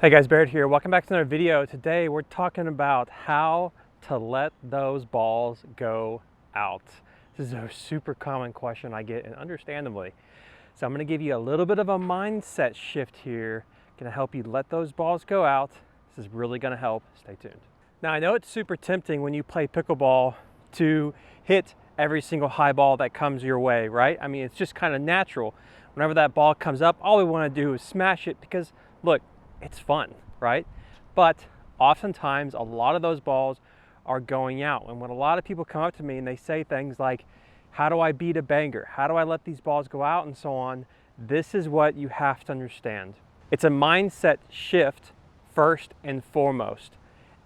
Hey guys, Barrett here. Welcome back to another video. Today we're talking about how to let those balls go out. This is a super common question I get, and understandably. So I'm going to give you a little bit of a mindset shift here. Going to help you let those balls go out. This is really going to help. Stay tuned. Now I know it's super tempting when you play pickleball to hit every single high ball that comes your way, right? I mean, it's just kind of natural. Whenever that ball comes up, all we want to do is smash it because, look, it's fun, right? But oftentimes a lot of those balls are going out. And when a lot of people come up to me and they say things like, how do I beat a banger? How do I let these balls go out and so on? This is what you have to understand. It's a mindset shift first and foremost.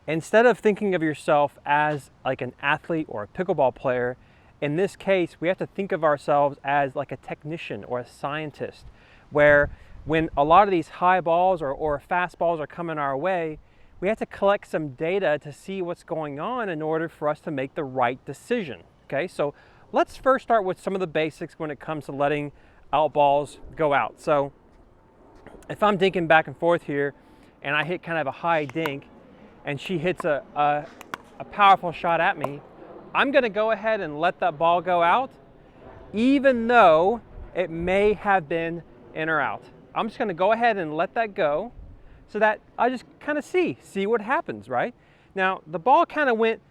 Instead of thinking of yourself as like an athlete or a pickleball player, in this case, we have to think of ourselves as like a technician or a scientist, where when a lot of these high balls or fast balls are coming our way, we have to collect some data to see what's going on in order for us to make the right decision. Okay, so let's first start with some of the basics when it comes to letting out balls go out. So if I'm dinking back and forth here and I hit kind of a high dink and she hits a powerful shot at me, I'm gonna go ahead and let that ball go out, even though it may have been in or out. I'm just gonna go ahead and let that go so that I just kind of see what happens, right? Now, the ball kind of went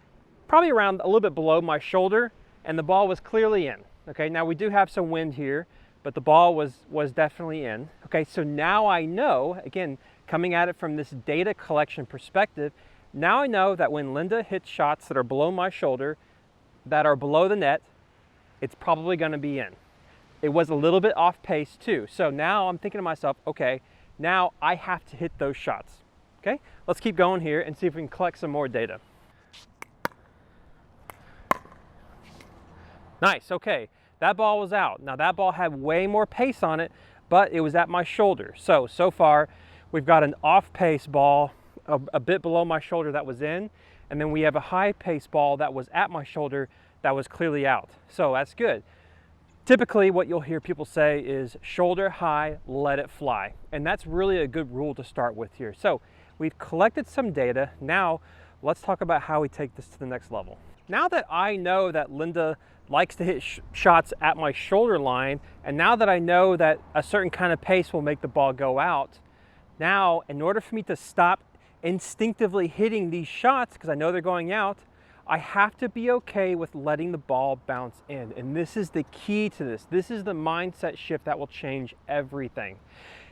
probably around a little bit below my shoulder and the ball was clearly in. Okay, now we do have some wind here, but the ball was definitely in. Okay, so now I know, again, coming at it from this data collection perspective, now I know that when Linda hits shots that are below my shoulder, that are below the net, it's probably gonna be in. It was a little bit off pace too. So now I'm thinking to myself, okay, now I have to hit those shots. Okay, let's keep going here and see if we can collect some more data. Nice, okay, that ball was out. Now that ball had way more pace on it, but it was at my shoulder. So far, we've got an off pace ball a bit below my shoulder that was in, and then we have a high pace ball that was at my shoulder that was clearly out. So that's good. Typically what you'll hear people say is shoulder high, let it fly. And that's really a good rule to start with here. So we've collected some data. Now let's talk about how we take this to the next level. Now that I know that Linda likes to hit shots at my shoulder line, and now that I know that a certain kind of pace will make the ball go out, now in order for me to stop instinctively hitting these shots, because I know they're going out, I have to be okay with letting the ball bounce in. And this is the key to this. This is the mindset shift that will change everything.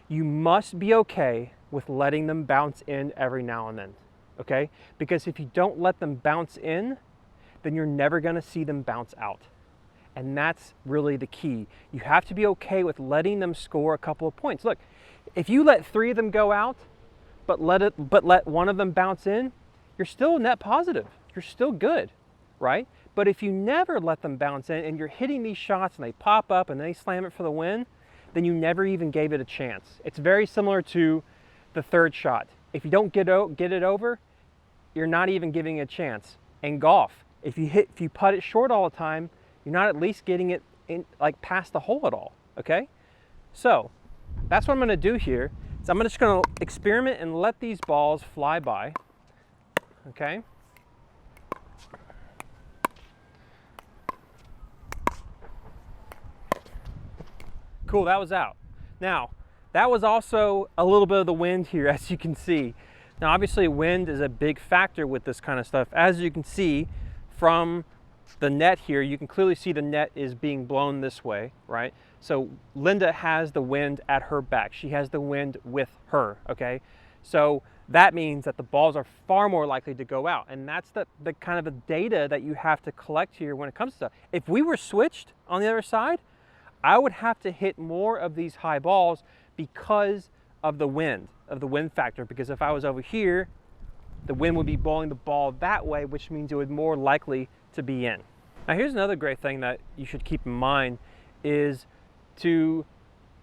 You must be okay with letting them bounce in every now and then, okay? Because if you don't let them bounce in, then you're never gonna see them bounce out. And that's really the key. You have to be okay with letting them score a couple of points. Look, if you let 3 of them go out, but let one of them bounce in, you're still net positive. You're still good, right? But if you never let them bounce in and you're hitting these shots and they pop up and they slam it for the win, then you never even gave it a chance. It's very similar to the third shot. If you don't get it over, you're not even giving it a chance. In golf, if you putt it short all the time, you're not at least getting it in, like past the hole at all, okay? So that's what I'm gonna do here. So I'm just gonna experiment and let these balls fly by, okay? Cool, that was out. Now, that was also a little bit of the wind here, as you can see. Now, obviously, wind is a big factor with this kind of stuff. As you can see from the net here, you can clearly see the net is being blown this way, right? So Linda has the wind at her back. She has the wind with her, okay? So that means that the balls are far more likely to go out. And that's the kind of the data that you have to collect here when it comes to stuff. If we were switched on the other side, I would have to hit more of these high balls because of the wind factor. Because if I was over here, the wind would be blowing the ball that way, which means it would more likely to be in. Now here's another great thing that you should keep in mind is to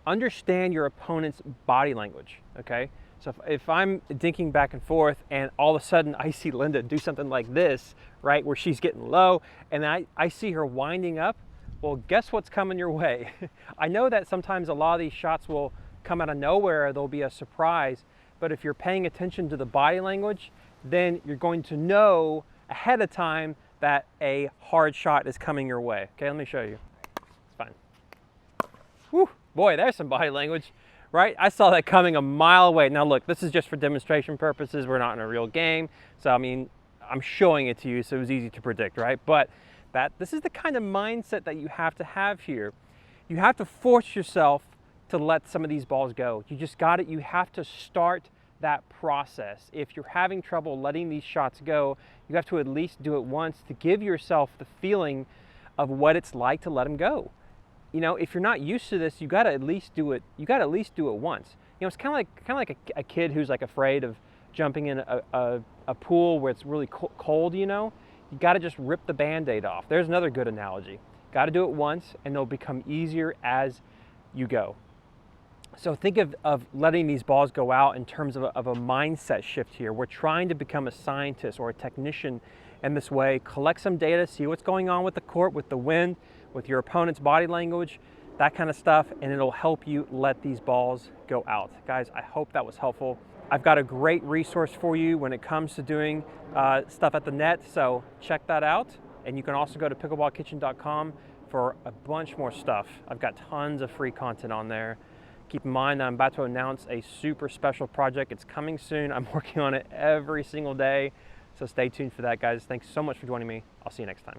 understand your opponent's body language, okay? So if I'm dinking back and forth and all of a sudden I see Linda do something like this, right, where she's getting low and I see her winding up, well, guess what's coming your way? I know that sometimes a lot of these shots will come out of nowhere, there'll be a surprise, but if you're paying attention to the body language, then you're going to know ahead of time that a hard shot is coming your way. Okay, let me show you. It's fine. Whew, boy, there's some body language, right? I saw that coming a mile away. Now look, this is just for demonstration purposes. We're not in a real game. So I mean, I'm showing it to you, so it was easy to predict, right? But this is the kind of mindset that you have to have here. You have to force yourself to let some of these balls go. You just got it. You have to start that process. If you're having trouble letting these shots go, you have to at least do it once to give yourself the feeling of what it's like to let them go. You know, if you're not used to this, you got to at least do it. You got to at least do it once. You know, it's kind of like a kid who's like afraid of jumping in a pool where it's really cold. You know, you got to just rip the Band-Aid off. There's another good analogy. Got to do it once, and it'll become easier as you go. So think of letting these balls go out in terms of a mindset shift here. We're trying to become a scientist or a technician in this way. Collect some data, see what's going on with the court, with the wind, with your opponent's body language, that kind of stuff, and it'll help you let these balls go out. Guys, I hope that was helpful. I've got a great resource for you when it comes to doing stuff at the net, so check that out. And you can also go to pickleballkitchen.com for a bunch more stuff. I've got tons of free content on there. Keep in mind that I'm about to announce a super special project. It's coming soon. I'm working on it every single day. So stay tuned for that, guys. Thanks so much for joining me. I'll see you next time.